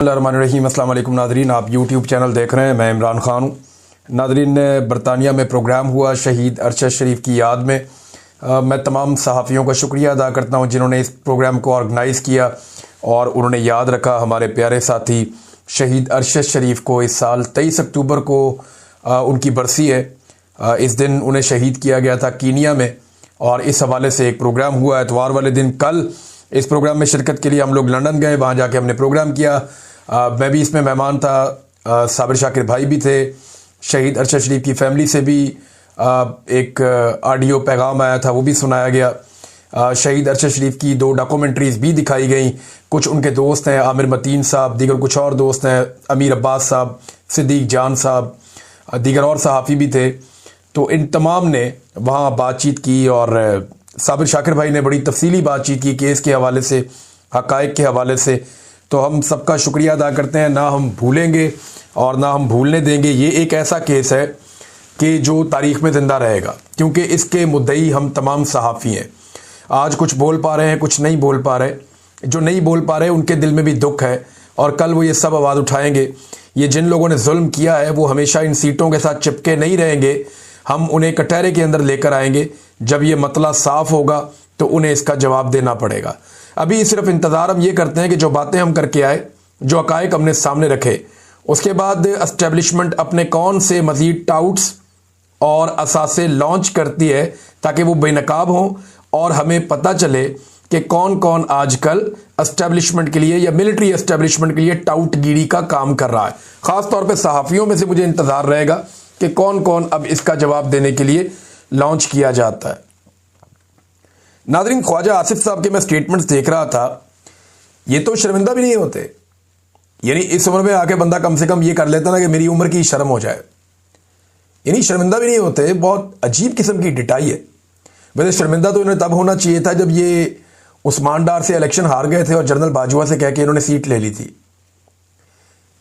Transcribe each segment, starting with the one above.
बिस्मिल्लाहिर्रहमानिर्रहीम। अस्सलाम वालेकुम नाज़रीन, आप यूट्यूब चैनल देख रहे हैं। मैं इमरान ख़ान हूँ। नाज़रीन, बरतानिया में प्रोग्राम हुआ शहीद अरशद शरीफ की याद में। मैं तमाम सहाफ़ियों का शुक्रिया अदा करता हूँ जिन्होंने इस प्रोग्राम को ऑर्गेनाइज़ किया और उन्होंने याद रखा हमारे प्यारे साथी शहीद अरशद शरीफ को। इस साल 23 अक्टूबर को उनकी बरसी है। इस दिन उन्हें शहीद किया गया था कीनिया में, और इस हवाले से एक प्रोग्राम हुआ एतवार वाले दिन। कल इस प्रोग्राम में शिरकत के लिए हम लोग लंदन गए, वहाँ जाके हमने प्रोग्राम किया। मैं भी इसमें मेहमान था, साबिर शाकिर भाई भी थे। शहीद अरशद शरीफ की फैमिली से भी एक ऑडियो पैगाम आया था, वो भी सुनाया गया। शहीद अरशद शरीफ की 2 डॉक्यूमेंट्रीज़ भी दिखाई गई। कुछ उनके दोस्त हैं, आमिर मतीन साहब, दीगर कुछ और दोस्त हैं, अमीर अब्बास साहब, सिद्दीक जान साहब, दीगर और सहाफ़ी भी थे। तो इन तमाम ने वहाँ बातचीत की और साबिर शाकिर भाई ने बड़ी तफसीली बातचीत की केस के हवाले से, हक़ाइक़ के हवाले से। तो हम सबका शुक्रिया अदा करते हैं। ना हम भूलेंगे और ना हम भूलने देंगे। ये एक ऐसा केस है कि जो तारीख़ में ज़िंदा रहेगा, क्योंकि इसके मुद्दई हम तमाम सहाफ़ी हैं। आज कुछ बोल पा रहे हैं, कुछ नहीं बोल पा रहे। जो नहीं बोल पा रहे उनके दिल में भी दुख है, और कल वो ये सब आवाज़ उठाएंगे। ये जिन लोगों ने जुल्म किया है वो हमेशा इन सीटों के साथ चिपके नहीं रहेंगे। हम उन्हें कटहरे के अंदर लेकर आएंगे। जब ये मतला साफ होगा तो उन्हें इसका जवाब देना पड़ेगा। अभी सिर्फ इंतज़ार हम ये करते हैं कि जो बातें हम करके आए, जो हक़ाइक़ हमने सामने रखे, उसके बाद एस्टेब्लिशमेंट अपने कौन से मज़ीद टाउट्स और असासे लॉन्च करती है ताकि वो बेनकाब हों और हमें पता चले कि कौन कौन आजकल एस्टेब्लिशमेंट के लिए या मिलिट्री एस्टेब्लिशमेंट के लिए टाउटगिरी का काम कर रहा है। ख़ास तौर पे सहाफ़ियों में से मुझे इंतज़ार रहेगा कि कौन कौन अब इसका जवाब देने के लिए लॉन्च किया जाता है। नाज़रीन, ख्वाजा आसिफ साहब के मैं स्टेटमेंट्स देख रहा था। ये तो शर्मिंदा भी नहीं होते। यानी इस उम्र में आके बंदा कम से कम ये कर लेता ना कि मेरी उम्र की शर्म हो जाए। यानी शर्मिंदा भी नहीं होते। बहुत अजीब किस्म की डिटाई है। वैसे शर्मिंदा तो इन्हें तब होना चाहिए था जब ये उस्मान डार से इलेक्शन हार गए थे और जनरल बाजवा से कह के इन्होंने सीट ले ली थी।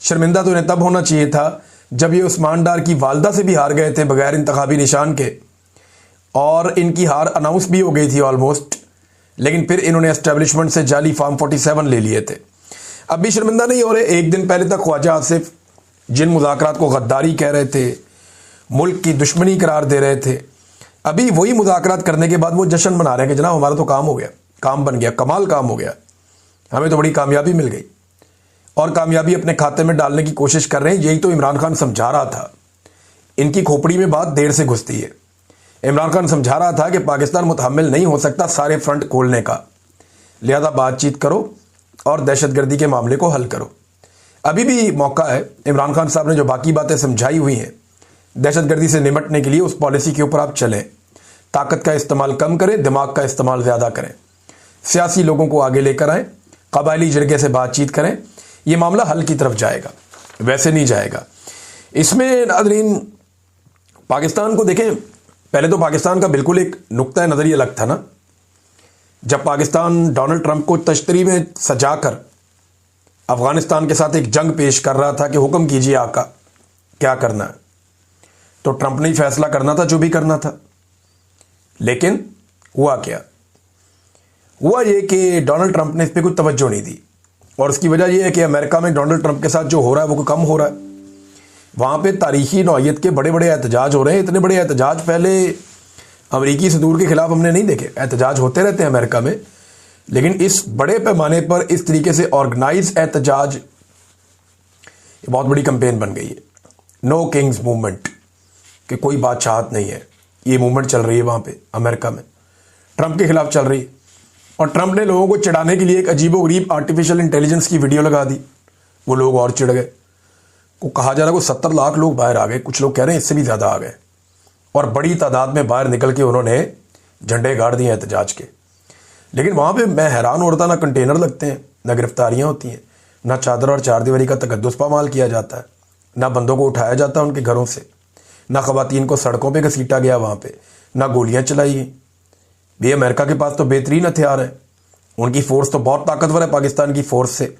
शर्मिंदा तो इन्हें तब होना चाहिए था जब ये उस्मान डार की वालदा से भी हार गए थे बगैर इंतखाबी निशान के, और इनकी हार अनाउंस भी हो गई थी ऑलमोस्ट, लेकिन फिर इन्होंने एस्टेब्लिशमेंट से जाली फॉर्म 47 ले लिए थे। अब भी शर्मिंदा नहीं हो रहे। एक दिन पहले तक ख्वाजा आसिफ जिन मुज़ाकरात को गद्दारी कह रहे थे, मुल्क की दुश्मनी करार दे रहे थे, अभी वही मुज़ाकरात करने के बाद वो जश्न मना रहे हैं कि जनाब हमारा तो काम हो गया, काम बन गया, कमाल काम हो गया, हमें तो बड़ी कामयाबी मिल गई, और कामयाबी अपने खाते में डालने की कोशिश कर रहे हैं। यही तो इमरान खान समझा रहा था। इनकी खोपड़ी में बात देर से घुसती है। इमरान खान समझा रहा था कि पाकिस्तान मुतहम्मिल नहीं हो सकता सारे फ्रंट खोलने का, लिहाजा बातचीत करो और दहशतगर्दी के मामले को हल करो। अभी भी मौका है। इमरान खान साहब ने जो बाकी बातें समझाई हुई हैं, दहशतगर्दी से निपटने के लिए उस पॉलिसी के ऊपर आप चलें। ताकत का इस्तेमाल कम करें, दिमाग का इस्तेमाल ज़्यादा करें। सियासी लोगों को आगे लेकर आएँ, कबायली जरगे से बातचीत करें। ये मामला हल की तरफ जाएगा, वैसे नहीं जाएगा। इसमें नाज़रीन पाकिस्तान को देखें। पहले तो पाकिस्तान का बिल्कुल एक नुक्ता नज़रिया अलग था ना। जब पाकिस्तान डोनाल्ड ट्रंप को तश्तरी में सजाकर अफगानिस्तान के साथ एक जंग पेश कर रहा था कि हुक्म कीजिए आका, क्या करना है, तो ट्रंप ने ही फैसला करना था जो भी करना था। लेकिन हुआ क्या? हुआ ये कि डोनाल्ड ट्रंप ने इस पर कोई तवज्जो नहीं दी, और उसकी वजह यह है कि अमेरिका में डोनाल्ड ट्रंप के साथ जो हो रहा है वो कम हो रहा है। वहाँ पे तारीखी नौयत के बड़े बड़े एहतजाज हो रहे हैं। इतने बड़े एहतजाज पहले अमरीकी सदूर के खिलाफ हमने नहीं देखे। एहतजाज होते रहते हैं अमेरिका में, लेकिन इस बड़े पैमाने पर इस तरीके से ऑर्गेनाइज एहतजाज, ये बहुत बड़ी कंपेन बन गई है। नो किंग्स मूवमेंट, कि कोई बादशाहत नहीं है, ये मूवमेंट चल रही है वहाँ पे अमेरिका में, ट्रंप के खिलाफ चल रही है। और ट्रंप ने लोगों को चिढ़ाने के लिए एक अजीबोगरीब आर्टिफिशियल इंटेलिजेंस की वीडियो लगा दी। वो लोग और चिढ़ गए। को कहा जा रहा है को 70 लाख लोग बाहर आ गए, कुछ लोग कह रहे हैं इससे भी ज़्यादा आ गए, और बड़ी तादाद में बाहर निकल के उन्होंने झंडे गाड़ दिए एहतजाज के। लेकिन वहाँ पे मैं हैरान हो रहा था, ना कंटेनर लगते हैं, ना गिरफ्तारियाँ होती हैं, ना चादर और चारदीवारी का तकद्दुस पामाल किया जाता है, ना बंदों को उठाया जाता है उनके घरों से, ना ख़वातीन को सड़कों पर घसीटा गया वहाँ पर, ना गोलियाँ चलाई गई। भी अमेरिका के पास तो बेहतरीन हथियार है, उनकी फ़ोर्स तो बहुत ताकतवर है पाकिस्तान की फ़ोर्स से।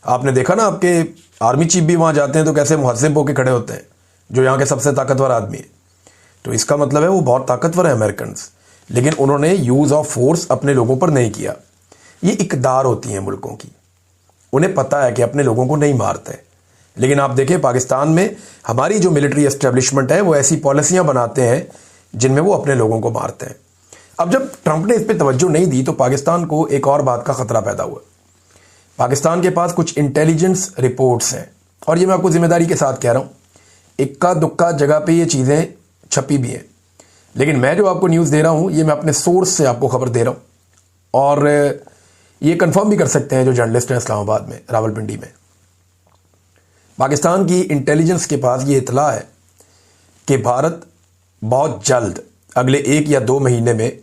आपने देखा ना, आपके आर्मी चीफ भी वहाँ जाते हैं तो कैसे मुहज़्ज़ब होकर खड़े होते हैं, जो यहाँ के सबसे ताकतवर आदमी है। तो इसका मतलब है वो बहुत ताकतवर है अमेरिकन, लेकिन उन्होंने यूज़ ऑफ फोर्स अपने लोगों पर नहीं किया। ये इक़दार होती हैं मुल्कों की। उन्हें पता है कि अपने लोगों को नहीं मारते। लेकिन आप देखें पाकिस्तान में हमारी जो मिलिट्री एस्टेब्लिशमेंट है वो ऐसी पॉलिसियां बनाते हैं जिनमें वो अपने लोगों को मारते हैं। अब जब ट्रंप ने इस पर तवज्जो नहीं दी तो पाकिस्तान को एक और बात का खतरा पैदा हुआ। पाकिस्तान के पास कुछ इंटेलिजेंस रिपोर्ट्स हैं, और ये मैं आपको जिम्मेदारी के साथ कह रहा हूं, इक्का दुक्का जगह पे ये चीज़ें छपी भी हैं, लेकिन मैं जो आपको न्यूज़ दे रहा हूं ये मैं अपने सोर्स से आपको खबर दे रहा हूं, और ये कंफर्म भी कर सकते हैं जो जर्नलिस्ट हैं इस्लामाबाद में, रावलपिंडी में। पाकिस्तान की इंटेलिजेंस के पास ये इतला है कि भारत बहुत जल्द अगले 1 या 2 महीने में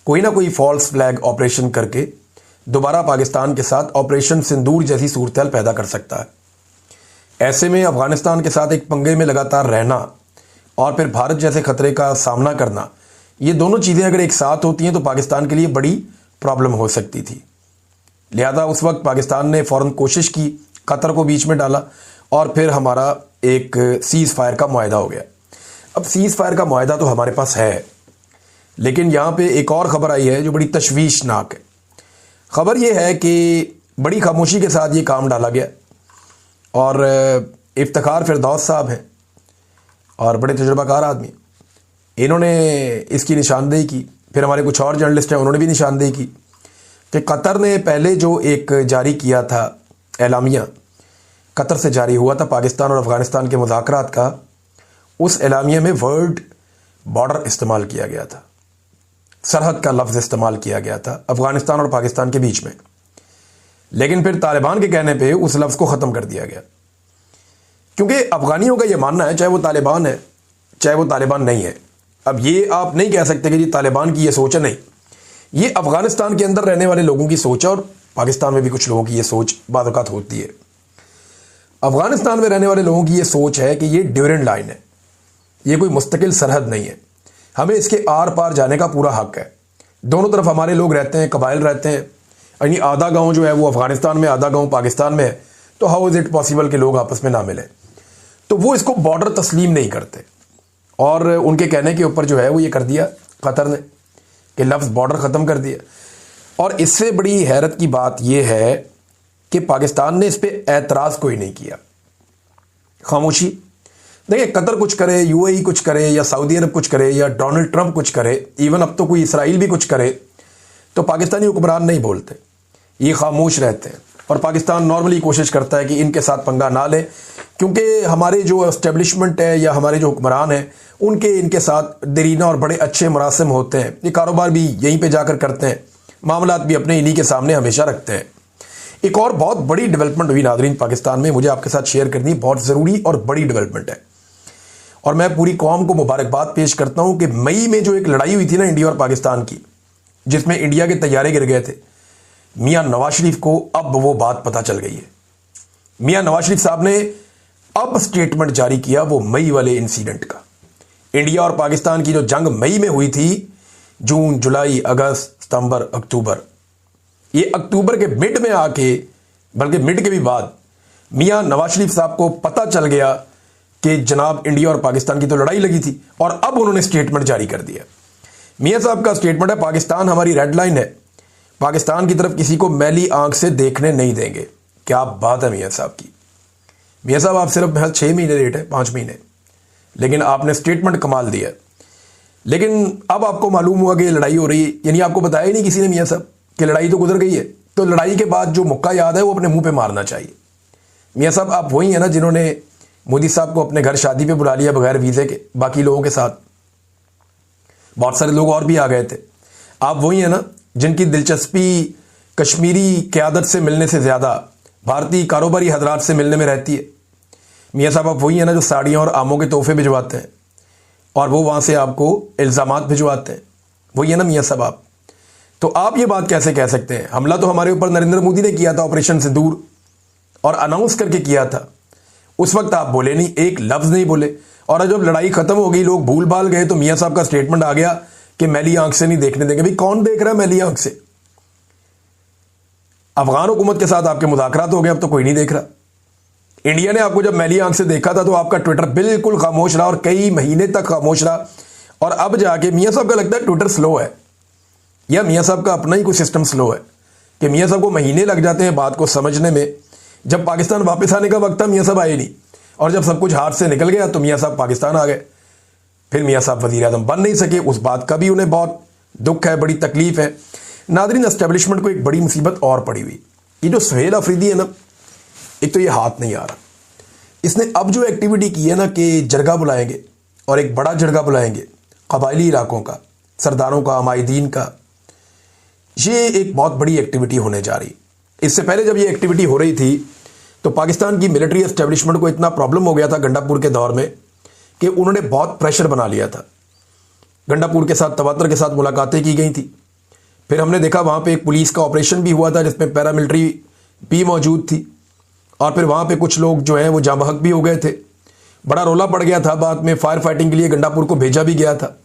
कोई ना कोई फॉल्स फ्लैग ऑपरेशन करके दोबारा पाकिस्तान के साथ ऑपरेशन सिंदूर जैसी सूरत पैदा कर सकता है। ऐसे में अफगानिस्तान के साथ एक पंगे में लगातार रहना और फिर भारत जैसे खतरे का सामना करना, ये दोनों चीज़ें अगर एक साथ होती हैं तो पाकिस्तान के लिए बड़ी प्रॉब्लम हो सकती थी। लिहाजा उस वक्त पाकिस्तान ने फ़ौरन कोशिश की, कतर को बीच में डाला, और फिर हमारा एक सीज़ फायर का मुआहदा हो गया। अब सीज़ फायर का मुआहदा तो हमारे पास है, लेकिन यहाँ पे एक और ख़बर आई है जो बड़ी तशवीशनाक है। ख़बर यह है कि बड़ी खामोशी के साथ ये काम डाला गया, और इफ्तिखार फिरदौस साहब हैं और बड़े तजुर्बाकार आदमी, इन्होंने इसकी निशानदेही की। फिर हमारे कुछ और जर्नलिस्ट हैं, उन्होंने भी निशानदेही की कि कतर ने पहले जो एक जारी किया था एलामिया, कतर से जारी हुआ था पाकिस्तान और अफ़गानिस्तान के मुज़ाकरात का, उस एलामिया में वर्ड बॉर्डर इस्तेमाल किया गया था, सरहद का लफ्ज़ इस्तेमाल किया गया था अफ़गानिस्तान और पाकिस्तान के बीच में। लेकिन फिर तालिबान के कहने पे उस लफ्ज़ को ख़त्म कर दिया गया, क्योंकि अफ़गानियों का ये मानना है, चाहे वो तालिबान है चाहे वो तालिबान नहीं है। अब ये आप नहीं कह सकते कि जी तालिबान की ये सोच है, नहीं, ये अफ़गानिस्तान के अंदर रहने वाले लोगों की सोच है, और पाकिस्तान में भी कुछ लोगों की ये सोच बाद औक़ात होती है। अफ़गानिस्तान में रहने वाले लोगों की ये सोच है कि ये ड्यूरेंट लाइन है, ये कोई मुस्तकिल सरहद नहीं है, हमें इसके आर पार जाने का पूरा हक है। दोनों तरफ हमारे लोग रहते हैं, कबाइल रहते हैं, यानी आधा गांव जो है वो अफ़गानिस्तान में, आधा गांव पाकिस्तान में है, तो हाउ इज़ इट पॉसिबल कि लोग आपस में ना मिलें। तो वो इसको बॉर्डर तस्लीम नहीं करते, और उनके कहने के ऊपर जो है वो ये कर दिया कतर ने कि लफ्ज़ बॉर्डर ख़त्म कर दिया। और इससे बड़ी हैरत की बात यह है कि पाकिस्तान ने इस पर एतराज़ कोई नहीं किया, खामोशी। देखिए, कतर कुछ करे, यूएई कुछ करे, या सऊदी अरब कुछ करे, या डोनाल्ड ट्रंप कुछ करे, इवन अब तो कोई इसराइल भी कुछ करे, तो पाकिस्तानी हुक्मरान नहीं बोलते, ये खामोश रहते हैं। और पाकिस्तान नॉर्मली कोशिश करता है कि इनके साथ पंगा ना ले, क्योंकि हमारे जो एस्टेब्लिशमेंट है या हमारे जो हुक्मरान हैं उनके इनके साथ दरीना और बड़े अच्छे मरासिम होते हैं। ये कारोबार भी यहीं पे जाकर करते हैं, मामलात भी अपने इन्हीं के सामने हमेशा रखते हैं। एक और बहुत बड़ी डेवलपमेंट हुई नाज़रीन पाकिस्तान में, मुझे आपके साथ शेयर करनी, बहुत ज़रूरी और बड़ी डेवलपमेंट है, और मैं पूरी कौम को मुबारकबाद पेश करता हूँ कि मई में जो एक लड़ाई हुई थी ना इंडिया और पाकिस्तान की, जिसमें इंडिया के तैयारे गिर गए थे, मियाँ नवाज शरीफ को अब वो बात पता चल गई है। मियाँ नवाज शरीफ साहब ने अब स्टेटमेंट जारी किया वो मई वाले इंसिडेंट का। इंडिया और पाकिस्तान की जो जंग मई में हुई थी, जून, जुलाई, अगस्त, सितंबर, अक्टूबर, ये अक्टूबर के मिड में आके, बल्कि मिड के भी बाद, मियाँ नवाज शरीफ साहब को पता चल गया कि जनाब इंडिया और पाकिस्तान की तो लड़ाई लगी थी, और अब उन्होंने स्टेटमेंट जारी कर दिया। मियाँ साहब का स्टेटमेंट है, पाकिस्तान हमारी रेड लाइन है, पाकिस्तान की तरफ किसी को मैली आंख से देखने नहीं देंगे। क्या बात है मियाँ साहब की। मियाँ साहब आप सिर्फ 6 महीने लेट है, 5 महीने, लेकिन आपने स्टेटमेंट कमाल दिया। लेकिन अब आपको मालूम हुआ कि लड़ाई हो रही है, यानी आपको बताया ही नहीं किसी ने मियाँ साहब कि लड़ाई तो गुजर गई है, तो लड़ाई के बाद जो मुक्का याद है वो अपने मुंह पे मारना चाहिए। मियाँ साहब आप वही है ना जिन्होंने मोदी साहब को अपने घर शादी पे बुला लिया बगैर वीज़े के, बाकी लोगों के साथ बहुत सारे लोग और भी आ गए थे। आप वही है ना जिनकी दिलचस्पी कश्मीरी क़यादत से मिलने से ज़्यादा भारतीय कारोबारी हजरात से मिलने में रहती है। मियाँ साहब आप वही है ना जो साड़ियाँ और आमों के तोहफे भिजवाते हैं और वो वहाँ से आपको इल्ज़ामात भिजवाते हैं, वही है ना मियाँ साहब आप। तो आप ये बात कैसे कह सकते हैं? हमला तो हमारे ऊपर नरेंद्र मोदी ने किया था ऑपरेशन सिंदूर, और अनाउंस करके किया था। उस वक्त आप बोले नहीं, एक लफ्ज़ नहीं बोले, और जब लड़ाई खत्म हो गई, लोग भूल भाल गए, तो मियाँ साहब का स्टेटमेंट आ गया कि मैली आंख से नहीं देखने देंगे। भाई कौन देख रहा है मैली आंख से? अफगान हुकूमत के साथ आपके मुज़ाकरात हो गए, अब तो कोई नहीं देख रहा। इंडिया ने आपको जब मैली आंख से देखा था तो आपका ट्विटर बिल्कुल खामोश रहा और कई महीने तक खामोश रहा, और अब जाके मियाँ साहब का लगता है ट्विटर स्लो है, या मियाँ साहब का अपना ही कोई सिस्टम स्लो है कि मियाँ साहब को महीने लग जाते हैं बात को समझने में जब पाकिस्तान वापस आने का वक्त था मियाँ साहब आए नहीं, और जब सब कुछ हाथ से निकल गया तो मियाँ साहब पाकिस्तान आ गए। फिर मियाँ साहब वज़ीर आज़म बन नहीं सके, उस बात का भी उन्हें बहुत दुख है, बड़ी तकलीफ है। नादरीन, एस्टेब्लिशमेंट को एक बड़ी मुसीबत और पड़ी हुई, ये जो सुहेल अफरीदी है ना, एक तो ये हाथ नहीं आ रहा, इसने अब जो एक्टिविटी की है ना कि जरगा बुलाएंगे और एक बड़ा जरगा बुलाएंगे कबायली इलाकों का, सरदारों का, माहिदीन का, ये एक बहुत बड़ी एक्टिविटी होने जा रही। इससे पहले जब ये एक्टिविटी हो रही थी तो पाकिस्तान की मिलिट्री एस्टेब्लिशमेंट को इतना प्रॉब्लम हो गया था गंडापुर के दौर में कि उन्होंने बहुत प्रेशर बना लिया था। गंडापुर के साथ, तवातर के साथ मुलाकातें की गई थी। फिर हमने देखा वहाँ पे एक पुलिस का ऑपरेशन भी हुआ था जिसमें पैरामिलिट्री भी मौजूद थी, और फिर वहाँ पे कुछ लोग जो हैं वो जाँ बहक भी हो गए थे। बड़ा रोला पड़ गया था, बाद में फायर फाइटिंग के लिए गंडापुर को भेजा भी गया था।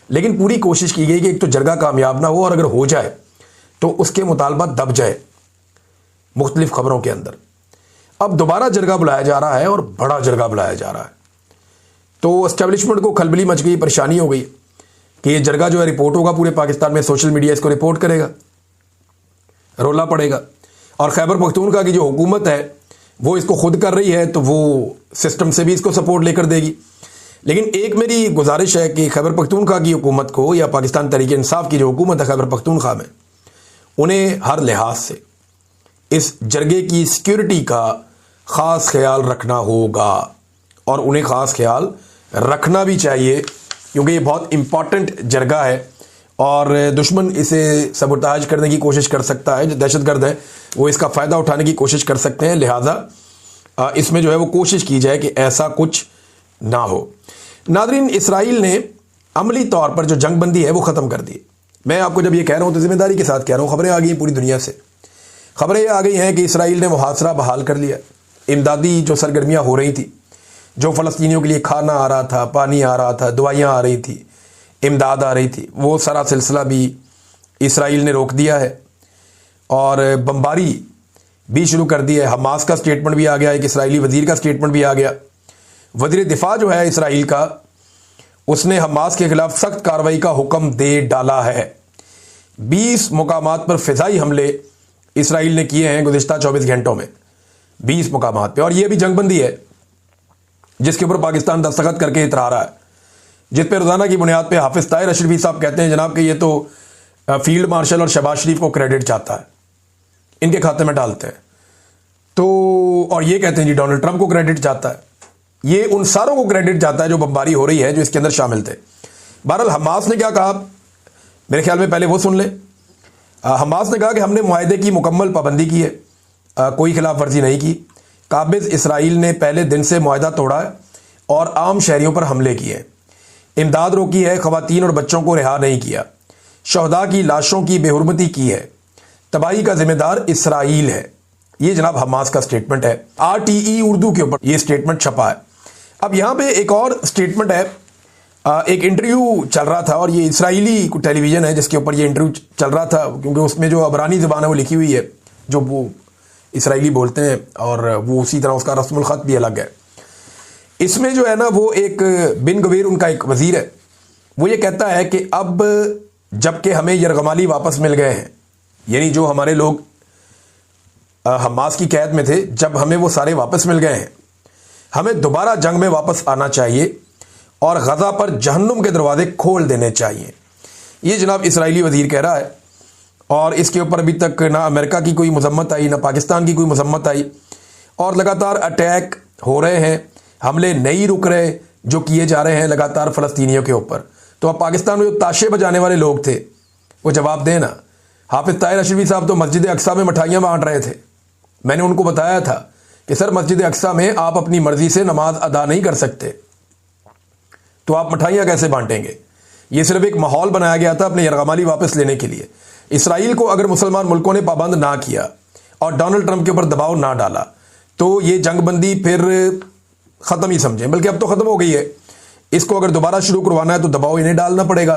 लेकिन पूरी कोशिश की गई कि एक तो जरगा कामयाब ना हो, और अगर हो जाए तो उसके मुतालबा दब जाए मुख्तलिफ खबरों के अंदर। अब दोबारा जरगा बुलाया जा रहा है और बड़ा जरगा बुलाया जा रहा है, तो एस्टेब्लिशमेंट को खलबली मच गई, परेशानी हो गई कि ये जरगा जो है रिपोर्ट होगा पूरे पाकिस्तान में, सोशल मीडिया इसको रिपोर्ट करेगा, रोला पड़ेगा। और खैबर पख्तूनख्वा की जो हुकूमत है वो इसको खुद कर रही है, तो वो सिस्टम से भी इसको सपोर्ट लेकर देगी। लेकिन एक मेरी गुजारिश है कि खैबर पख्तूनख्वा की हुकूमत को, या पाकिस्तान तहरीक इंसाफ की जो हुकूमत है खैबर पख्तूनख्वा में, उन्हें हर लिहाज से इस जरगे की सिक्योरिटी का ख़ास ख्याल रखना होगा, और उन्हें ख़ास ख्याल रखना भी चाहिए, क्योंकि ये बहुत इम्पॉर्टेंट जरगा है और दुश्मन इसे सबोटाज करने की कोशिश कर सकता है। जो दहशतगर्द है वो इसका फ़ायदा उठाने की कोशिश कर सकते हैं, लिहाजा इसमें जो है वो कोशिश की जाए कि ऐसा कुछ ना हो। नादरीन, इसराइल ने अमली तौर पर जो जंगबंदी है वो ख़त्म कर दी। मैं आपको जब ये कह रहा हूँ तो ज़िम्मेदारी के साथ कह रहा हूँ, खबरें आ गई पूरी दुनिया से, खबरें आ गई हैं कि इसराइल ने मुहासरा बहाल कर लिया। इमदादी जो सरगर्मियाँ हो रही थी, जो फ़लस्तीनियों के लिए खाना आ रहा था, पानी आ रहा था, दवाइयाँ आ रही थी, इमदाद आ रही थी, वो सारा सिलसिला भी इसराइल ने रोक दिया है और बमबारी भी शुरू कर दी है। हमास का स्टेटमेंट भी आ गया, एक इसराइली वज़ीर का स्टेटमेंट भी आ गया। वज़ीर दिफा जो है इसराइल का, उसने हमास के खिलाफ सख्त कार्रवाई का हुक्म दे डाला है। 20 मुकामात पर फ़िज़ाई हमले इसराइल ने किए हैं गुज़िश्ता 24 घंटों में, 20 मुकामात पे। और ये भी जंगबंदी है जिसके ऊपर पाकिस्तान दस्तखत करके इतरा रहा है, जिस पे रोज़ाना की बुनियाद पे हाफिज़ ताहिर अशरफी साहब कहते हैं जनाब कि ये तो फील्ड मार्शल और शहबाज शरीफ को क्रेडिट चाहता है, इनके खाते में डालते हैं। तो और ये कहते हैं जी डोनाल्ड ट्रंप को क्रेडिट चाहता है। ये उन सारों को क्रेडिट जाता है जो बमबारी हो रही है, जो इसके अंदर शामिल थे। बहरहाल हमास ने क्या कहा, मेरे ख्याल में पहले वो सुन ले। हमास ने कहा कि हमने मुआहदे की मुकम्मल पाबंदी की है, कोई खिलाफ वर्जी नहीं की। काबिज़ इसराइल ने पहले दिन से मुआहदा तोड़ा है और आम शहरियों पर हमले किए, इमदाद रोकी है, ख़वातीन और बच्चों को रिहा नहीं किया, शहदा की लाशों की बेहुरमती की है, तबाही का जिम्मेदार इसराइल है। ये जनाब हमास का स्टेटमेंट है। RTE उर्दू के ऊपर ये स्टेटमेंट छपा है। अब यहाँ पे एक और स्टेटमेंट है, एक इंटरव्यू चल रहा था और ये इसराइली टेलीविज़न है जिसके ऊपर ये इंटरव्यू चल रहा था, क्योंकि उसमें जो अबरानी ज़बान है वो लिखी हुई है, जो वो इसराइली बोलते हैं, और वो उसी तरह उसका रस्मुल ख़त भी अलग है। इसमें जो है ना वो एक बिन गवीर उनका एक वज़ीर है, वो ये कहता है कि अब जबकि हमें यरगमाली वापस मिल गए हैं, यानी जो हमारे लोग हमास की कैद में थे, जब हमें वो सारे वापस मिल गए हैं, हमें दोबारा जंग में वापस आना चाहिए और गज़ा पर जहन्नुम के दरवाजे खोल देने चाहिए। ये जनाब इसराइली वज़ीर कह रहा है, और इसके ऊपर अभी तक ना अमेरिका की कोई मजम्मत आई, ना पाकिस्तान की कोई मजम्मत आई, और लगातार अटैक हो रहे हैं, हमले नहीं रुक रहे जो किए जा रहे हैं लगातार फ़लस्तीनियों के ऊपर। तो अब पाकिस्तान में जो ताशे बजाने वाले लोग थे वो जवाब दें ना। हाफिज़ ताहिर अशरफी साहब तो मस्जिद अक्सा में मिठाइयाँ बांट रहे थे। मैंने उनको बताया था कि सर मस्जिद अक्सा में आप अपनी मर्जी से नमाज अदा नहीं कर सकते, तो आप मिठाइयाँ कैसे बांटेंगे? ये सिर्फ एक माहौल बनाया गया था अपने यरगमाली वापस लेने के लिए। इसराइल को अगर मुसलमान मुल्कों ने पाबंद ना किया और डोनाल्ड ट्रंप के ऊपर दबाव ना डाला तो ये जंगबंदी फिर ख़त्म ही समझें, बल्कि अब तो ख़त्म हो गई है। इसको अगर दोबारा शुरू करवाना है तो दबाव इन्हें डालना पड़ेगा,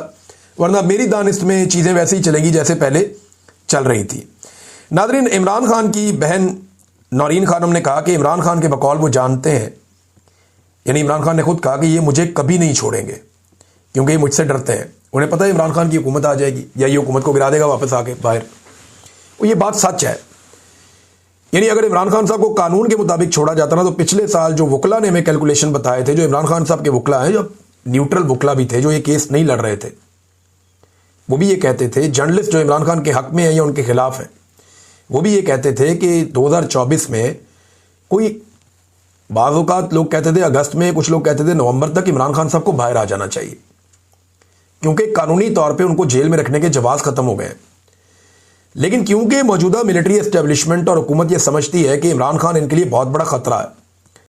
वरना मेरी दानिश में चीज़ें वैसे ही चलेंगी जैसे पहले चल रही थी। नादरीन, इमरान खान की बहन नौरीन खानम ने कहा कि इमरान खान के बकौल वो जानते हैं, यानी इमरान खान ने खुद कहा कि ये मुझे कभी नहीं छोड़ेंगे क्योंकि ये मुझसे डरते हैं। उन्हें पता है इमरान खान की हुकूमत आ जाएगी या ये हुकूमत को गिरा देगा वापस आके बाहर। और ये बात सच है। यानी अगर इमरान खान साहब को कानून के मुताबिक छोड़ा जाता ना, तो पिछले साल जो वकला ने हमें कैलकुलेशन बताए थे, जो इमरान खान साहब के वकला हैं, जो न्यूट्रल वकला भी थे, जो ये केस नहीं लड़ रहे थे, वो भी ये कहते थे, जर्नलिस्ट जो इमरान खान के हक में है या उनके खिलाफ है, वो भी ये कहते थे कि 2024 में कोई बाज़ औक़ात लोग कहते थे अगस्त में, कुछ लोग कहते थे नवंबर तक इमरान खान साहब को बाहर आ जाना चाहिए, क्योंकि कानूनी तौर पे उनको जेल में रखने के जवाब खत्म हो गए। लेकिन क्योंकि मौजूदा मिलिट्री एस्टेब्लिशमेंट और हुकूमत ये समझती है कि इमरान खान इनके लिए बहुत बड़ा खतरा है,